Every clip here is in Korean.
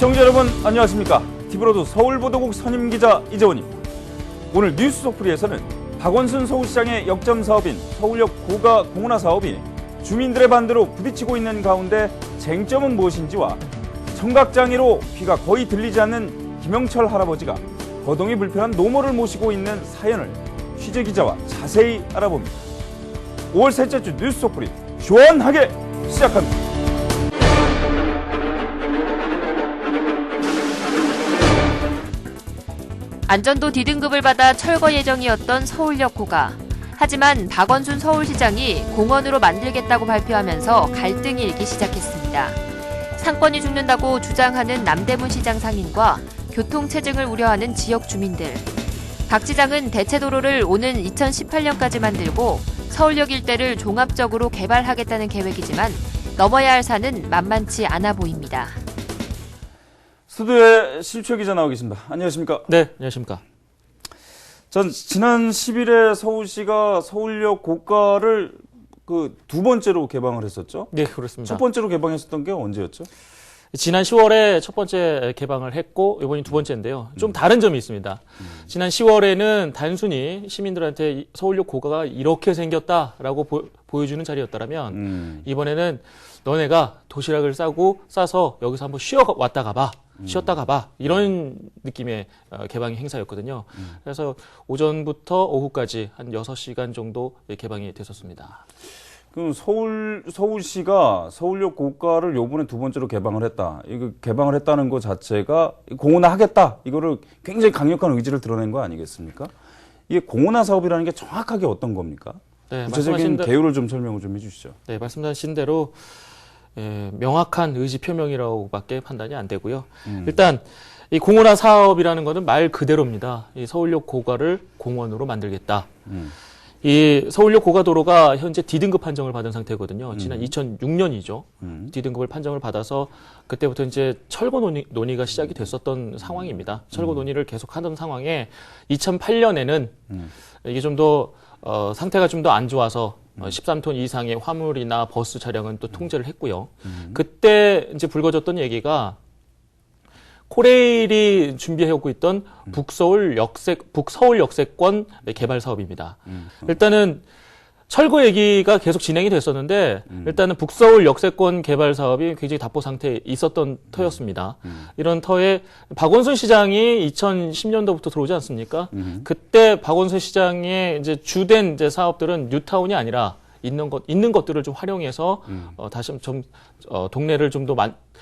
시청자 여러분 안녕하십니까. TV로드 서울보도국 선임기자 이재원입니다. 오늘 뉴스 속풀이에서는 박원순 서울시장의 역점 사업인 서울역 고가 공원화 사업이 주민들의 반대로 부딪히고 있는 가운데 쟁점은 무엇인지와 청각장애로 귀가 거의 들리지 않는 김영철 할아버지가 거동이 불편한 노모를 모시고 있는 사연을 취재기자와 자세히 알아봅니다. 5월 셋째 주 뉴스 속풀이 시원하게 시작합니다. 안전도 D등급을 받아 철거 예정이었던 서울역 고가. 하지만 박원순 서울시장이 공원으로 만들겠다고 발표하면서 갈등이 일기 시작했습니다. 상권이 죽는다고 주장하는 남대문 시장 상인과 교통체증을 우려하는 지역 주민들. 박 시장은 대체도로를 오는 2018년까지 만들고 서울역 일대를 종합적으로 개발하겠다는 계획이지만 넘어야 할 산은 만만치 않아 보입니다. 스튜디오에 실추 기자 나와 계십니다. 안녕하십니까? 네, 안녕하십니까? 전 지난 10일에 서울시가 서울역 고가를 두 번째로 개방을 했었죠? 네, 그렇습니다. 첫 번째로 개방했었던 게 언제였죠? 지난 10월에 첫 번째 개방을 했고 이번이 두 번째인데요. 좀 다른 점이 있습니다. 지난 10월에는 단순히 시민들한테 서울역 고가가 이렇게 생겼다라고 보여주는 자리였다면 이번에는 너네가 도시락을 싸서 여기서 한번 쉬었다 가봐 이런 느낌의 개방이 행사였거든요. 그래서 오전부터 오후까지 한 6시간 정도 개방이 됐었습니다. 그럼 서울시가 서울역 고가를 요번에 두 번째로 개방을 했다. 이거 개방을 했다는 것 자체가 공원화 하겠다. 이거를 굉장히 강력한 의지를 드러낸 거 아니겠습니까? 이게 공원화 사업이라는 게 정확하게 어떤 겁니까? 네, 구체적인 개요를 좀 설명을 좀 해주시죠. 네, 말씀하신 대로 명확한 의지 표명이라고밖에 판단이 안 되고요. 일단 이 공원화 사업이라는 것은 말 그대로입니다. 이 서울역 고가를 공원으로 만들겠다. 이 서울역 고가도로가 현재 D등급 판정을 받은 상태거든요. 지난 2006년이죠. D등급을 판정을 받아서 그때부터 이제 철거 논의가 시작이 됐었던 상황입니다. 철거 논의를 계속 하던 상황에 2008년에는 이게 좀 더 상태가 좀 더 안 좋아서 13톤 이상의 화물이나 버스 차량은 또 통제를 했고요. 그때 이제 불거졌던 얘기가 코레일이 준비해오고 있던 북서울 역세권 개발 사업입니다. 일단은 철거 얘기가 계속 진행이 됐었는데 일단은 북서울 역세권 개발 사업이 굉장히 답보 상태에 있었던 터였습니다. 이런 터에 박원순 시장이 2010년도부터 들어오지 않습니까? 그때 박원순 시장의 이제 주된 이제 사업들은 뉴타운이 아니라 있는 것들을 좀 활용해서 다시 좀 동네를 좀 더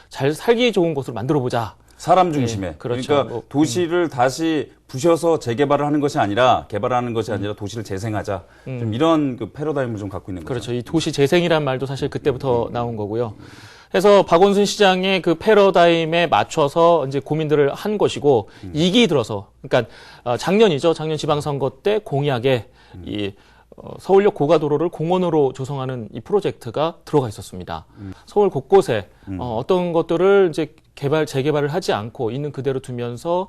잘 살기 좋은 곳으로 만들어 보자. 사람 중심에. 네, 그렇죠. 그러니까 도시를 다시 부셔서 재개발을 하는 것이 아니라 개발하는 것이 아니라 도시를 재생하자. 좀 이런 패러다임을 좀 갖고 있는 거죠. 그렇죠. 이 도시 재생이란 말도 사실 그때부터 나온 거고요. 그래서 박원순 시장의 그 패러다임에 맞춰서 이제 고민들을 한 것이고 2기 들어서 그러니까 작년이죠. 작년 지방선거 때 공약에 이 서울역 고가도로를 공원으로 조성하는 이 프로젝트가 들어가 있었습니다. 서울 곳곳에 어떤 것들을 이제 재개발을 하지 않고 있는 그대로 두면서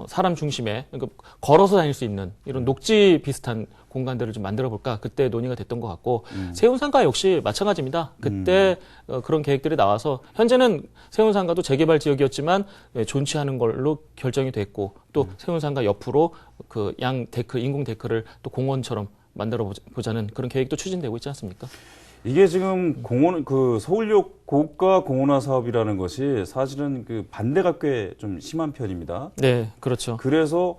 사람 중심에 그러니까 걸어서 다닐 수 있는 이런 녹지 비슷한 공간들을 좀 만들어 볼까 그때 논의가 됐던 것 같고 세운상가 역시 마찬가지입니다. 그때 그런 계획들이 나와서 현재는 세운상가도 재개발 지역이었지만 존치하는 걸로 결정이 됐고 또 세운상가 옆으로 그 양 데크 인공 데크를 또 공원처럼 만들어 보자는 그런 계획도 추진되고 있지 않습니까? 이게 지금 서울역 고가 공원화 사업이라는 것이 사실은 반대가 꽤 좀 심한 편입니다. 네, 그렇죠. 그래서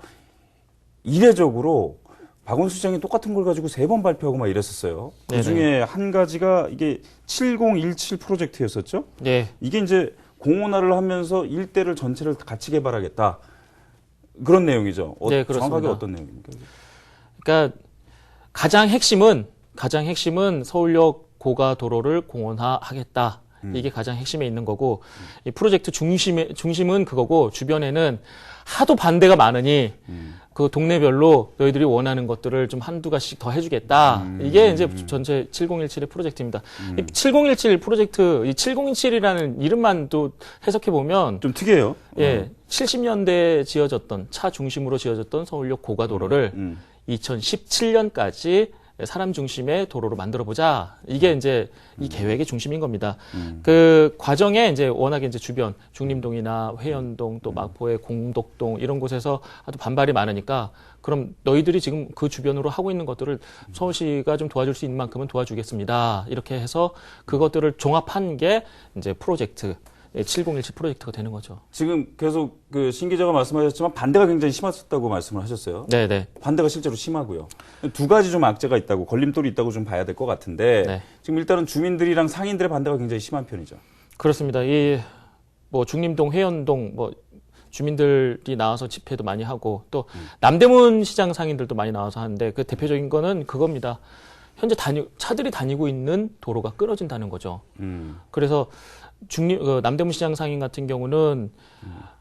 이례적으로 박원순 시장이 똑같은 걸 가지고 3번 발표하고 막 이랬었어요. 그 중에 한 가지가 이게 7017 프로젝트였었죠. 네. 이게 이제 공원화를 하면서 일대를 전체를 같이 개발하겠다. 그런 내용이죠. 네, 정확하게 그렇습니다. 어떤 내용입니까? 그러니까 가장 핵심은 서울역 고가도로를 공원화하겠다. 이게 가장 핵심에 있는 거고 이 프로젝트 중심은 그거고 주변에는 하도 반대가 많으니 그 동네별로 너희들이 원하는 것들을 좀 한두 가지씩 더 해주겠다. 이게 이제 전체 7017의 프로젝트입니다. 이 7017 프로젝트, 이 7017이라는 이름만 또 해석해 보면 좀 특이해요. 예, 70년대에 지어졌던 차 중심으로 지어졌던 서울역 고가도로를 2017년까지 사람 중심의 도로로 만들어보자. 이게 이제 이 계획의 중심인 겁니다. 그 과정에 이제 워낙에 이제 주변 중림동이나 회원동 또 마포의 공덕동 이런 곳에서 아주 반발이 많으니까 그럼 너희들이 지금 그 주변으로 하고 있는 것들을 서울시가 좀 도와줄 수 있는 만큼은 도와주겠습니다. 이렇게 해서 그것들을 종합한 게 이제 프로젝트 7017 프로젝트가 되는 거죠. 지금 계속 그 신 기자가 말씀하셨지만 반대가 굉장히 심했었다고 말씀을 하셨어요. 네네. 반대가 실제로 심하고요. 두 가지 좀 악재가 있다고, 걸림돌이 있다고 좀 봐야 될 것 같은데 네. 지금 일단은 주민들이랑 상인들의 반대가 굉장히 심한 편이죠. 그렇습니다. 이 뭐 중림동, 회원동 뭐 주민들이 나와서 집회도 많이 하고 또 남대문 시장 상인들도 많이 나와서 하는데 그 대표적인 거는 그겁니다. 현재 차들이 다니고 있는 도로가 끊어진다는 거죠. 그래서 남대문 시장 상인 같은 경우는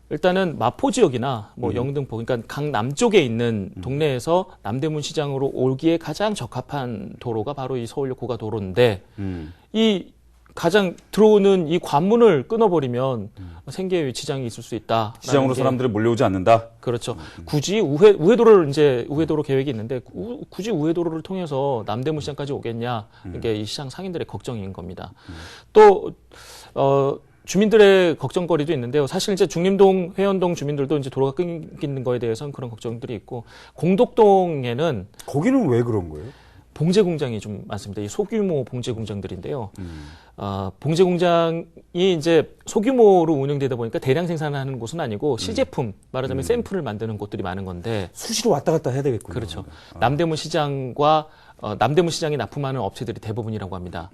일단은 마포 지역이나 뭐 영등포, 그러니까 강남 쪽에 있는 동네에서 남대문 시장으로 오기에 가장 적합한 도로가 바로 이 서울역 고가도로인데 이 가장 들어오는 이 관문을 끊어버리면 생계에 지장이 있을 수 있다. 시장으로 사람들이 몰려오지 않는다. 그렇죠. 굳이 우회도로 계획이 있는데 굳이 우회도로를 통해서 남대문 시장까지 오겠냐? 이게 이 시장 상인들의 걱정인 겁니다. 또 주민들의 걱정거리도 있는데요. 사실 이제 중림동, 회원동 주민들도 이제 도로가 끊기는 거에 대해서는 그런 걱정들이 있고 공덕동에는 거기는 왜 그런 거예요? 봉제 공장이 좀 많습니다. 이 소규모 봉제 공장들인데요. 봉제 공장이 이제 소규모로 운영되다 보니까 대량 생산하는 곳은 아니고 시제품, 말하자면 샘플을 만드는 곳들이 많은 건데 수시로 왔다 갔다 해야 되겠군요. 그렇죠. 남대문 시장과 남대문 시장이 납품하는 업체들이 대부분이라고 합니다.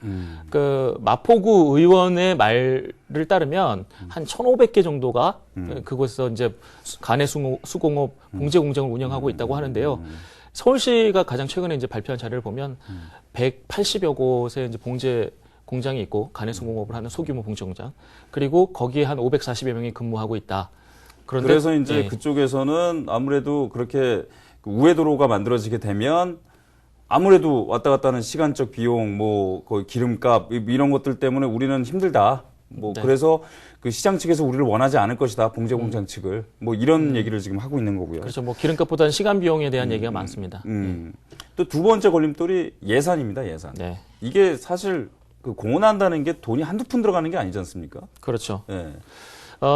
그 마포구 의원의 말을 따르면 한 1,500개 정도가 그곳에서 이제 간의 수공업 봉제 공장을 운영하고 있다고 하는데요. 서울시가 가장 최근에 이제 발표한 자료를 보면 180여 곳의 이제 봉제 공장이 있고 간해수공업을 하는 소규모 봉제 공장, 그리고 거기에 한 540여 명이 근무하고 있다. 그래서 이제 그쪽에서는 아무래도 그렇게 우회도로가 만들어지게 되면 아무래도 왔다 갔다 하는 시간적 비용, 뭐 거의 기름값 이런 것들 때문에 우리는 힘들다. 뭐 네. 그래서 그 시장 측에서 우리를 원하지 않을 것이다. 봉제 공장 측을 뭐 이런 얘기를 지금 하고 있는 거고요. 그렇죠. 뭐 기름값보다는 시간 비용에 대한 얘기가 많습니다. 또 두 번째 걸림돌이 예산입니다. 예산. 네. 이게 사실 그 공헌한다는 게 돈이 한두 푼 들어가는 게 아니지 않습니까? 그렇죠. 네.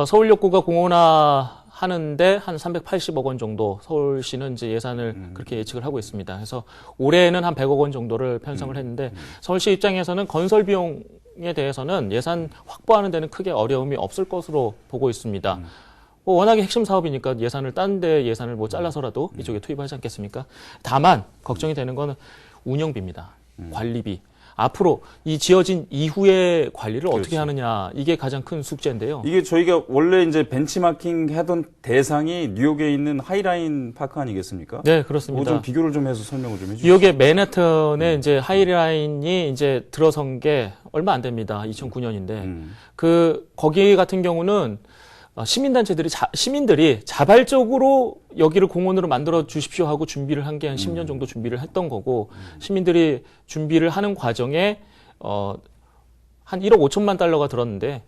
서울역구가 공원화 하는데 한 380억 원 정도 서울시는 이제 예산을 그렇게 예측을 하고 있습니다. 그래서 올해는 한 100억 원 정도를 편성을 했는데 서울시 입장에서는 건설 비용에 대해서는 예산 확보하는 데는 크게 어려움이 없을 것으로 보고 있습니다. 뭐 워낙에 핵심 사업이니까 예산을 딴 데 예산을 뭐 잘라서라도 이쪽에 투입하지 않겠습니까? 다만 걱정이 되는 거는 운영비입니다. 관리비. 앞으로 이 지어진 이후의 관리를 어떻게 그렇죠. 하느냐, 이게 가장 큰 숙제인데요. 이게 저희가 원래 이제 벤치마킹 하던 대상이 뉴욕에 있는 하이라인 파크 아니겠습니까? 네, 그렇습니다. 좀 비교를 좀 해서 설명을 좀 해주시죠. 뉴욕의 맨해튼에 이제 하이라인이 이제 들어선 게 얼마 안 됩니다. 2009년인데. 거기 같은 경우는 시민들이 자발적으로 여기를 공원으로 만들어 주십시오 하고 준비를 한 게 한 10년 정도 준비를 했던 거고, 시민들이 준비를 하는 과정에, 한 1억 5천만 달러가 들었는데,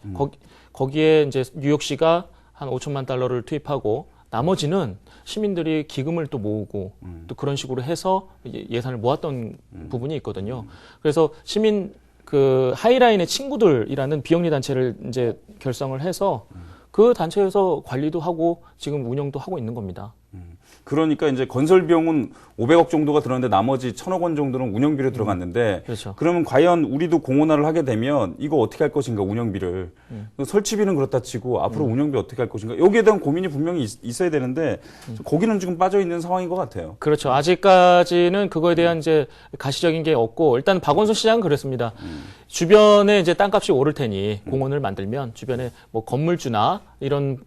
거기에 이제 뉴욕시가 한 5천만 달러를 투입하고, 나머지는 시민들이 기금을 또 모으고, 또 그런 식으로 해서 예산을 모았던 부분이 있거든요. 그래서 하이라인의 친구들이라는 비영리 단체를 이제 결성을 해서, 그 단체에서 관리도 하고 지금 운영도 하고 있는 겁니다. 그러니까 이제 건설 비용은 500억 정도가 들었는데 나머지 1,000억 원 정도는 운영비로 들어갔는데 그렇죠. 그러면 과연 우리도 공헌화를 하게 되면 이거 어떻게 할 것인가 운영비를 설치비는 그렇다 치고 앞으로 운영비 어떻게 할 것인가 여기에 대한 고민이 분명히 있어야 되는데 거기는 지금 빠져 있는 상황인 것 같아요. 그렇죠. 아직까지는 그거에 대한 이제 가시적인 게 없고 일단 박원순 시장은 그랬습니다. 주변에 이제 땅값이 오를 테니 공원을 만들면 주변에 뭐 건물주나 이런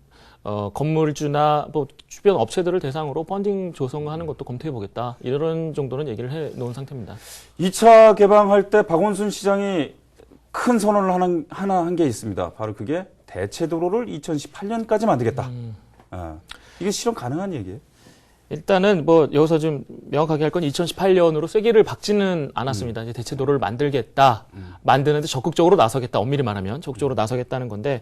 건물주나 뭐 주변 업체들을 대상으로 펀딩 조성하는 것도 검토해 보겠다. 이런 정도는 얘기를 해 놓은 상태입니다. 2차 개방할 때 박원순 시장이 큰 선언을 하나 한 게 있습니다. 바로 그게 대체도로를 2018년까지 만들겠다. 이게 실현 가능한 얘기예요? 일단은 뭐 여기서 좀 명확하게 할 건 2018년으로 쐐기를 박지는 않았습니다. 이제 대체도로를 만들겠다. 만드는데 적극적으로 나서겠다. 엄밀히 말하면 적극적으로 나서겠다는 건데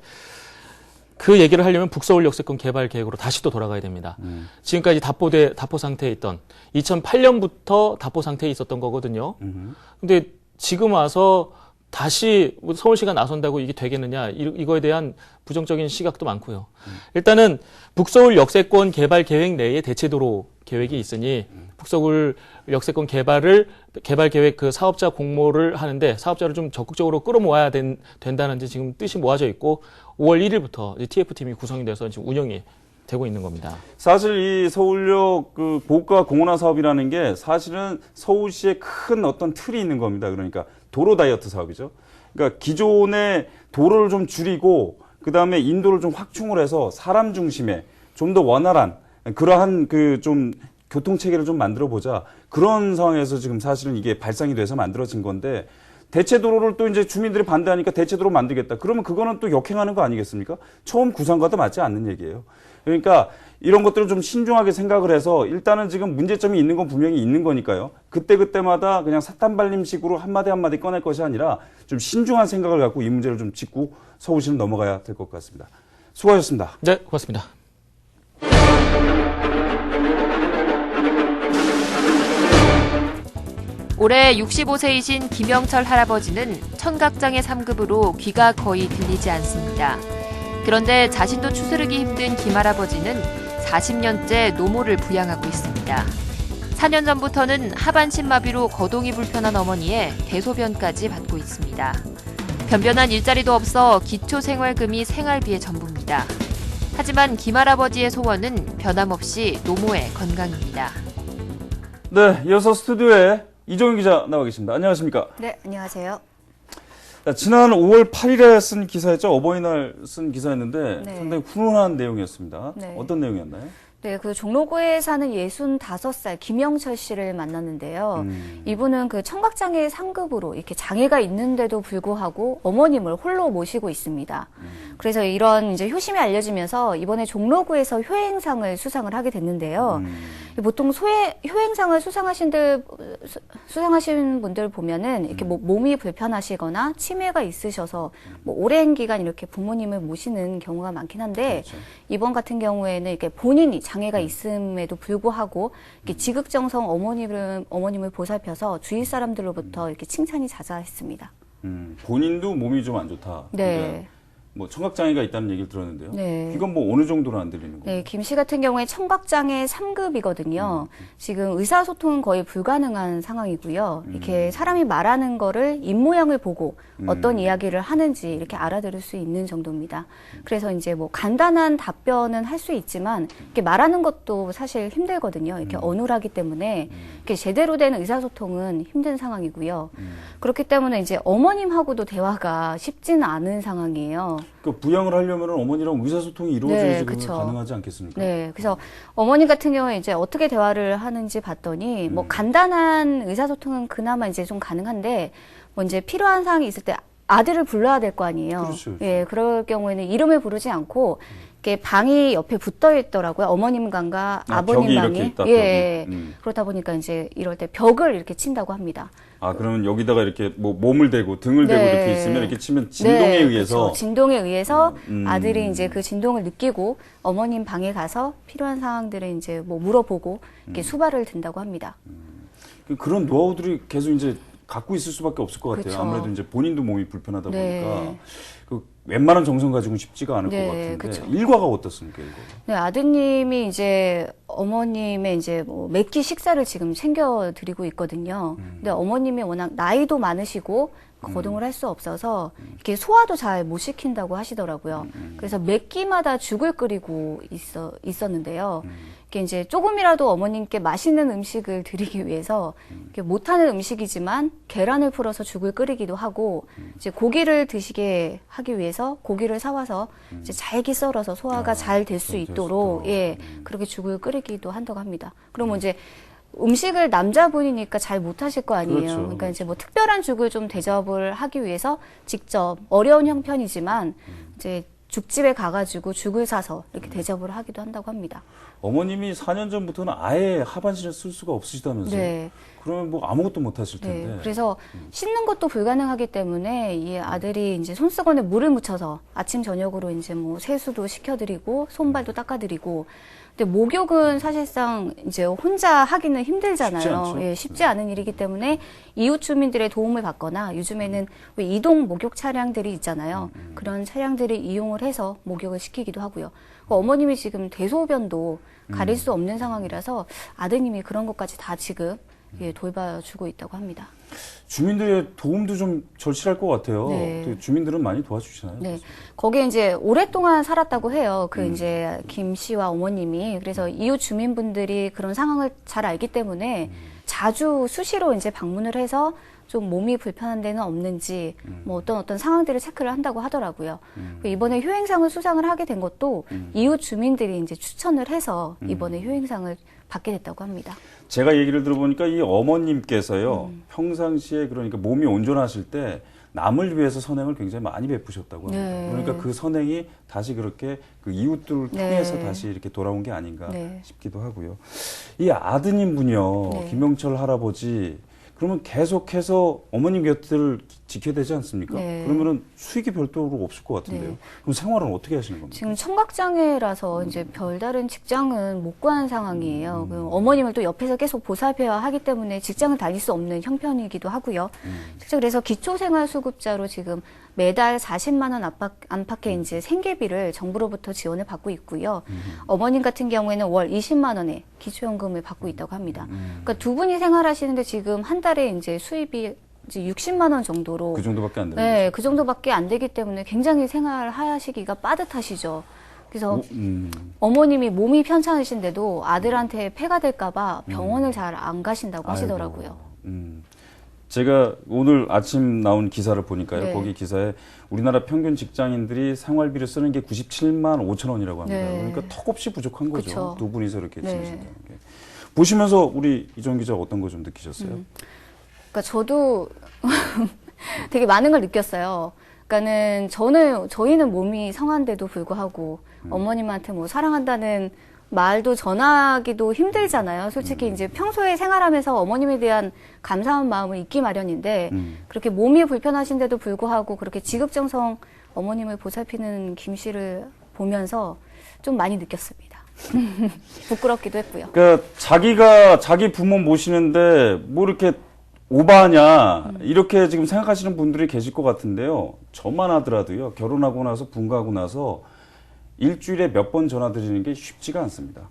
그 얘기를 하려면 북서울 역세권 개발 계획으로 다시 또 돌아가야 됩니다. 지금까지 답보 상태에 있던 2008년부터 답보 상태에 있었던 거거든요. 근데 지금 와서 다시 서울시가 나선다고 이게 되겠느냐, 이거에 대한 부정적인 시각도 많고요. 일단은 북서울 역세권 개발 계획 내에 대체도로 계획이 있으니 북서울 역세권 개발 계획 그 사업자 공모를 하는데 사업자를 좀 적극적으로 끌어모아야 된다는 지금 뜻이 모아져 있고 5월 1일부터 TF팀이 구성이 돼서 지금 운영이 되고 있는 겁니다. 사실 이 서울역 그 고가 공원화 사업이라는 게 사실은 서울시의 큰 어떤 틀이 있는 겁니다. 그러니까 도로 다이어트 사업이죠. 그러니까 기존의 도로를 좀 줄이고 그다음에 인도를 좀 확충을 해서 사람 중심의 좀 더 원활한 그러한 그 좀 교통 체계를 좀 만들어 보자. 그런 상황에서 지금 사실은 이게 발상이 돼서 만들어진 건데 대체 도로를 또 이제 주민들이 반대하니까 대체 도로 만들겠다. 그러면 그거는 또 역행하는 거 아니겠습니까? 처음 구상과도 맞지 않는 얘기예요. 그러니까 이런 것들을 좀 신중하게 생각을 해서 일단은 지금 문제점이 있는 건 분명히 있는 거니까요. 그때그때마다 그냥 사탄발림식으로 한마디 한마디 꺼낼 것이 아니라 좀 신중한 생각을 갖고 이 문제를 좀 짚고 서울시는 넘어가야 될 것 같습니다. 수고하셨습니다. 네, 고맙습니다. 올해 65세이신 김영철 할아버지는 청각장애 3급으로 귀가 거의 들리지 않습니다. 그런데 자신도 추스르기 힘든 김 할아버지는 40년째 노모를 부양하고 있습니다. 4년 전부터는 하반신 마비로 거동이 불편한 어머니의 대소변까지 받고 있습니다. 변변한 일자리도 없어 기초생활금이 생활비의 전부입니다. 하지만 김 할아버지의 소원은 변함없이 노모의 건강입니다. 네, 이어서 스튜디오에 이종윤 기자 나와 계십니다. 안녕하십니까? 네, 안녕하세요. 지난 5월 8일에 쓴 기사였죠. 어버이날 쓴 기사였는데 네. 상당히 훈훈한 내용이었습니다. 네. 어떤 내용이었나요? 네, 그 종로구에 사는 65살 김영철 씨를 만났는데요. 이분은 그 청각장애 3급으로 이렇게 장애가 있는데도 불구하고 어머님을 홀로 모시고 있습니다. 그래서 이런 이제 효심이 알려지면서 이번에 종로구에서 효행상을 수상을 하게 됐는데요. 보통 효행상을 수상하신 분들 보면은 이렇게 뭐 몸이 불편하시거나 치매가 있으셔서 뭐 오랜 기간 이렇게 부모님을 모시는 경우가 많긴 한데 그렇죠. 이번 같은 경우에는 이렇게 본인이 장애가 있음에도 불구하고 이렇게 지극정성 어머님을 보살펴서 주위 사람들로부터 이렇게 칭찬이 자자했습니다. 본인도 몸이 좀 안 좋다. 네. 그러니까 뭐 청각장애가 있다는 얘기를 들었는데요. 네. 이건 뭐 어느 정도로 안 들리는 거예요? 네, 김 씨 같은 경우에 청각장애 3급이거든요. 지금 의사소통은 거의 불가능한 상황이고요. 이렇게 사람이 말하는 거를 입모양을 보고 어떤 이야기를 하는지 이렇게 알아들을 수 있는 정도입니다. 그래서 이제 뭐 간단한 답변은 할 수 있지만 이렇게 말하는 것도 사실 힘들거든요. 이렇게 어눌하기 때문에 이렇게 제대로 된 의사소통은 힘든 상황이고요. 그렇기 때문에 이제 어머님하고도 대화가 쉽지는 않은 상황이에요. 그 부양을 하려면 어머니랑 의사소통이 이루어져야지 그러면 그쵸. 가능하지 않겠습니까? 네, 그래서 어머님 같은 경우에 이제 어떻게 대화를 하는지 봤더니 뭐 간단한 의사소통은 그나마 이제 좀 가능한데 뭐 이제 필요한 사항이 있을 때 아들을 불러야 될 거 아니에요. 그렇죠. 예, 그럴 경우에는 이름을 부르지 않고 이렇게 방이 옆에 붙어 있더라고요. 어머님 방과 아버님 벽이 방이. 이렇게 있다, 예. 벽이. 그렇다 보니까 이제 이럴 때 벽을 이렇게 친다고 합니다. 아, 그러면 여기다가 이렇게 뭐 몸을 대고 등을 대고 네. 이렇게 있으면 이렇게 치면 진동에 네, 의해서 그렇죠. 진동에 의해서 음. 아들이 이제 그 진동을 느끼고 어머님 방에 가서 필요한 사항들을 이제 뭐 물어보고 이렇게 수발을 든다고 합니다. 그런 노하우들이 계속 이제 갖고 있을 수밖에 없을 것 같아요. 그렇죠. 아무래도 이제 본인도 몸이 불편하다 네. 보니까 그 웬만한 정성 가지고는 쉽지가 않을 네, 것 같은데 그렇죠. 일과가 어떻습니까, 일과가? 네, 아드님이 이제 어머님의 이제 뭐 매끼 식사를 지금 챙겨드리고 있거든요. 근데 어머님이 워낙 나이도 많으시고 거동을 할 수 없어서 이렇게 소화도 잘 못 시킨다고 하시더라고요. 그래서 몇 끼마다 죽을 끓이고 있었는데요. 이렇게 이제 조금이라도 어머님께 맛있는 음식을 드리기 위해서 이렇게 못하는 음식이지만 계란을 풀어서 죽을 끓이기도 하고 이제 고기를 드시게 하기 위해서 고기를 사와서 이제 잘게 썰어서 소화가 잘 될 수 있도록 예 그렇게 죽을 끓이기도 한다고 합니다. 그러면 이제 음식을 남자분이니까 잘 못하실 거 아니에요. 그렇죠. 그러니까 이제 뭐 특별한 죽을 좀 대접을 하기 위해서 직접 어려운 형편이지만 이제 죽집에 가가지고 죽을 사서 이렇게 대접을 하기도 한다고 합니다. 어머님이 4년 전부터는 아예 하반신을 쓸 수가 없으시다면서요? 네. 그러면 뭐 아무것도 못 하실 텐데. 네. 그래서 씻는 것도 불가능하기 때문에 이 아들이 이제 손수건에 물을 묻혀서 아침 저녁으로 이제 뭐 세수도 시켜드리고 손발도 닦아드리고. 근데 목욕은 사실상 이제 혼자 하기는 힘들잖아요. 쉽지 않죠. 예, 쉽지 않은 일이기 때문에 이웃 주민들의 도움을 받거나 요즘에는 왜 이동 목욕 차량들이 있잖아요. 그런 차량들을 이용을 해서 목욕을 시키기도 하고요. 어머님이 지금 대소변도 가릴 수 없는 상황이라서 아드님이 그런 것까지 다 지금 예, 돌봐주고 있다고 합니다. 주민들의 도움도 좀 절실할 것 같아요. 네. 또 주민들은 많이 도와주시나요? 네. 거기에 이제 오랫동안 살았다고 해요. 이제 김 씨와 어머님이. 그래서 이웃 주민분들이 그런 상황을 잘 알기 때문에 자주 수시로 이제 방문을 해서 좀 몸이 불편한 데는 없는지 뭐 어떤 상황들을 체크를 한다고 하더라고요. 이번에 효행상을 수상을 하게 된 것도 이웃 주민들이 이제 추천을 해서 이번에 효행상을 받게 됐다고 합니다. 제가 얘기를 들어보니까 이 어머님께서요, 평상시에 그러니까 몸이 온전하실 때 남을 위해서 선행을 굉장히 많이 베푸셨다고 합니다. 네. 그러니까 그 선행이 다시 그렇게 그 이웃들을 네. 통해서 다시 이렇게 돌아온 게 아닌가 네. 싶기도 하고요. 이 아드님 분요, 네. 김영철 할아버지, 그러면 계속해서 어머님 곁을 지켜야 되지 않습니까? 네. 그러면은 수익이 별도로 없을 것 같은데요. 네. 그럼 생활은 어떻게 하시는 겁니까? 지금 청각장애라서 이제 별다른 직장은 못 구한 상황이에요. 그 어머님을 또 옆에서 계속 보살펴야 하기 때문에 직장을 다닐 수 없는 형편이기도 하고요. 실제 그래서 기초생활수급자로 지금 매달 40만 원 안팎의 이제 생계비를 정부로부터 지원을 받고 있고요. 어머님 같은 경우에는 월 20만 원의 기초연금을 받고 있다고 합니다. 그러니까 두 분이 생활하시는데 지금 한 달에 이제 수입이 이제 60만 원 정도로 그 정도밖에 안 되는 네, 거죠. 그 정도밖에 안 되기 때문에 굉장히 생활하시기가 빠듯하시죠. 그래서 어머님이 몸이 편찮으신데도 아들한테 폐가 될까봐 병원을 잘 안 가신다고 하시더라고요. 제가 오늘 아침 나온 기사를 보니까요. 네. 거기 기사에 우리나라 평균 직장인들이 생활비를 쓰는 게 97만 5천 원이라고 합니다. 네. 그러니까 턱없이 부족한 거죠. 그쵸. 두 분이서 이렇게 네. 지내신다는 게. 보시면서 우리 이정 기자 어떤 거 좀 느끼셨어요? 그러니까 저도 되게 많은 걸 느꼈어요. 그러니까는 저희는 몸이 성한데도 불구하고 어머님한테 뭐 사랑한다는 말도 전하기도 힘들잖아요. 솔직히 이제 평소에 생활하면서 어머님에 대한 감사한 마음을 잊기 마련인데 그렇게 몸이 불편하신데도 불구하고 그렇게 지극정성 어머님을 보살피는 김 씨를 보면서 좀 많이 느꼈습니다. 부끄럽기도 했고요. 그러니까 자기가 자기 부모 모시는데 뭐 이렇게 오바하냐 이렇게 지금 생각하시는 분들이 계실 것 같은데요. 저만 하더라도요. 결혼하고 나서 분가하고 나서 일주일에 몇 번 전화 드리는 게 쉽지가 않습니다.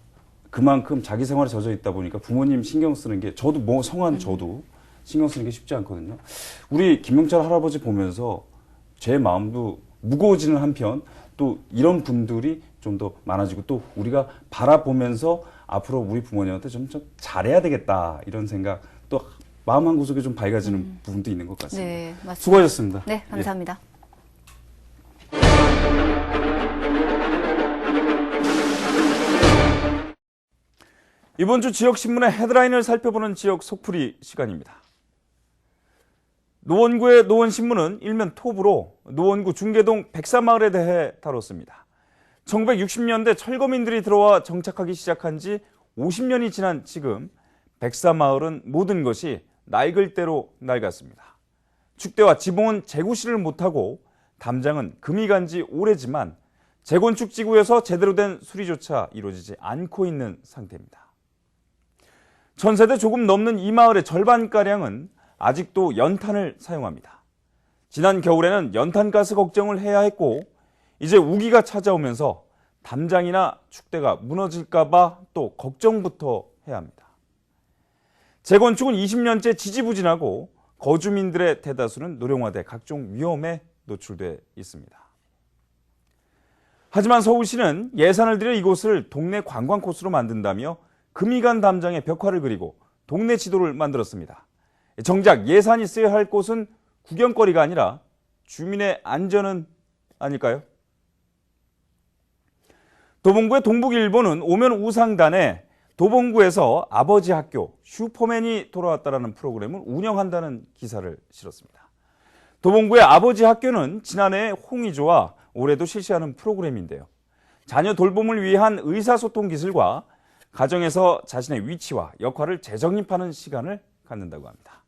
그만큼 자기 생활에 젖어 있다 보니까 부모님 신경 쓰는 게 저도 뭐 성한 저도 신경 쓰는 게 쉽지 않거든요. 우리 김영철 할아버지 보면서 제 마음도 무거워지는 한편 또 이런 분들이 좀 더 많아지고 또 우리가 바라보면서 앞으로 우리 부모님한테 좀 잘해야 되겠다 이런 생각 또 마음 한구석에 좀 밝아지는 부분도 있는 것 같습니다. 네, 맞습니다. 수고하셨습니다. 네, 감사합니다. 이번 주 지역신문의 헤드라인을 살펴보는 지역 속풀이 시간입니다. 노원구의 노원신문은 일면 톱으로 노원구 중계동 백사마을에 대해 다뤘습니다. 1960년대 철거민들이 들어와 정착하기 시작한 지 50년이 지난 지금 백사마을은 모든 것이 낡을 대로 낡았습니다. 축대와 지붕은 재구시를 못하고 담장은 금이 간 지 오래지만 재건축 지구에서 제대로 된 수리조차 이루어지지 않고 있는 상태입니다. 1000세대 조금 넘는 이 마을의 절반가량은 아직도 연탄을 사용합니다. 지난 겨울에는 연탄가스 걱정을 해야 했고 이제 우기가 찾아오면서 담장이나 축대가 무너질까 봐 또 걱정부터 해야 합니다. 재건축은 20년째 지지부진하고 거주민들의 대다수는 노령화돼 각종 위험에 노출돼 있습니다. 하지만 서울시는 예산을 들여 이곳을 동네 관광 코스로 만든다며 금이 간 담장에 벽화를 그리고 동네 지도를 만들었습니다. 정작 예산이 쓰여야 할 곳은 구경거리가 아니라 주민의 안전은 아닐까요? 도봉구의 동북일보는 오면 우상단에 도봉구에서 아버지 학교 슈퍼맨이 돌아왔다라는 프로그램을 운영한다는 기사를 실었습니다. 도봉구의 아버지 학교는 지난해 홍의조와 올해도 실시하는 프로그램인데요. 자녀 돌봄을 위한 의사소통 기술과 가정에서 자신의 위치와 역할을 재정립하는 시간을 갖는다고 합니다.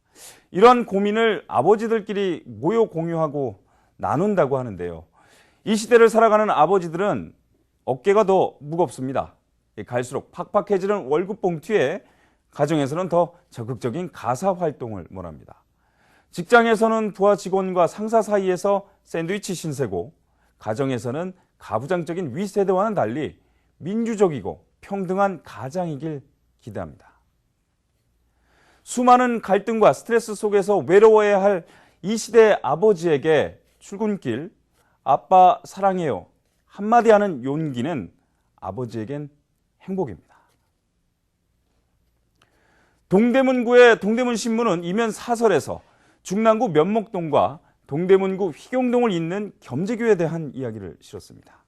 이러한 고민을 아버지들끼리 모여 공유하고 나눈다고 하는데요. 이 시대를 살아가는 아버지들은 어깨가 더 무겁습니다. 갈수록 팍팍해지는 월급 봉투에 가정에서는 더 적극적인 가사 활동을 원합니다. 직장에서는 부하 직원과 상사 사이에서 샌드위치 신세고, 가정에서는 가부장적인 윗세대와는 달리 민주적이고 평등한 가장이길 기대합니다. 수많은 갈등과 스트레스 속에서 외로워야 할 이 시대의 아버지에게 출근길 아빠 사랑해요 한마디 하는 용기는 아버지에겐 행복입니다. 동대문구의 동대문신문은 이면 사설에서 중랑구 면목동과 동대문구 휘경동을 잇는 겸재교에 대한 이야기를 실었습니다.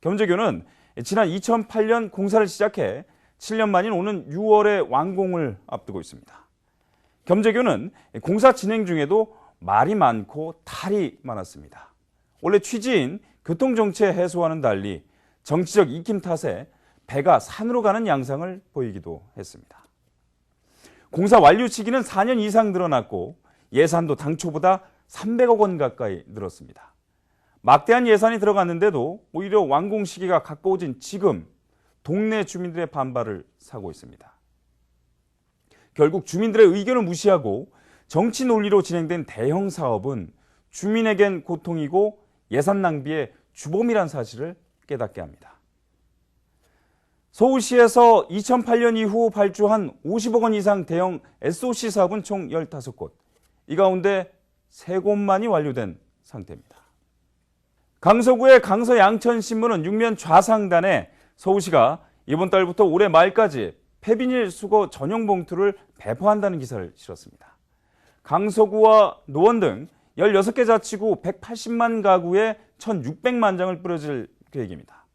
겸재교는 지난 2008년 공사를 시작해 7년 만인 오는 6월에 완공을 앞두고 있습니다. 겸재교는 공사 진행 중에도 말이 많고 탈이 많았습니다. 원래 취지인 교통정체 해소와는 달리 정치적 익힘 탓에 배가 산으로 가는 양상을 보이기도 했습니다. 공사 완료 시기는 4년 이상 늘어났고 예산도 당초보다 300억 원 가까이 늘었습니다. 막대한 예산이 들어갔는데도 오히려 완공 시기가 가까워진 지금 동네 주민들의 반발을 사고 있습니다. 결국 주민들의 의견을 무시하고 정치 논리로 진행된 대형 사업은 주민에겐 고통이고 예산 낭비의 주범이란 사실을 깨닫게 합니다. 서울시에서 2008년 이후 발주한 50억 원 이상 대형 SOC 사업은 총 15곳. 이 가운데 3곳만이 완료된 상태입니다. 강서구의 강서양천신문은 6면 좌상단에 서울시가 이번 달부터 올해 말까지 폐비닐 수거 전용 봉투를 배포한다는 기사를 실었습니다. 강서구와 노원 등 16개 자치구 180만 가구에 1,600만 장을 뿌려질 계획입니다.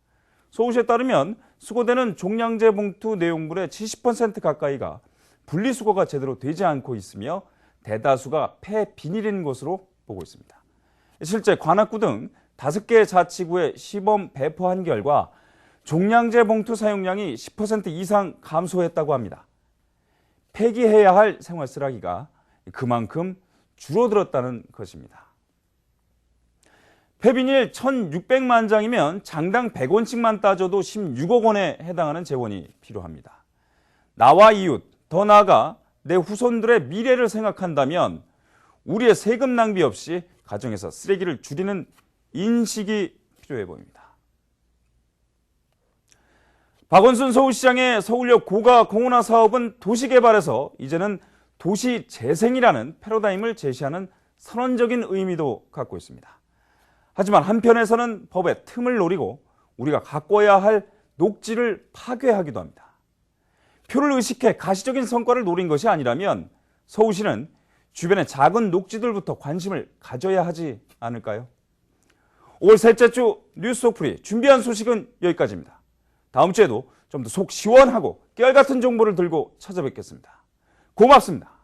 서울시에 따르면 수거되는 종량제 봉투 내용물의 70% 가까이가 분리수거가 제대로 되지 않고 있으며 대다수가 폐비닐인 것으로 보고 있습니다. 실제 관악구 등 5개 자치구에 시범 배포한 결과 종량제 봉투 사용량이 10% 이상 감소했다고 합니다. 폐기해야 할 생활 쓰레기가 그만큼 줄어들었다는 것입니다. 폐비닐 1,600만 장이면 장당 100원씩만 따져도 16억 원에 해당하는 재원이 필요합니다. 나와 이웃, 더 나아가 내 후손들의 미래를 생각한다면 우리의 세금 낭비 없이 가정에서 쓰레기를 줄이는 인식이 필요해 보입니다. 박원순 서울시장의 서울역 고가 공원화 사업은 도시개발에서 이제는 도시재생이라는 패러다임을 제시하는 선언적인 의미도 갖고 있습니다. 하지만 한편에서는 법의 틈을 노리고 우리가 가꿔야 할 녹지를 파괴하기도 합니다. 표를 의식해 가시적인 성과를 노린 것이 아니라면 서울시는 주변의 작은 녹지들부터 관심을 가져야 하지 않을까요? 5월 셋째 주 뉴스 속풀이 준비한 소식은 여기까지입니다. 다음 주에도 좀 더 속 시원하고 깨알같은 정보를 들고 찾아뵙겠습니다. 고맙습니다.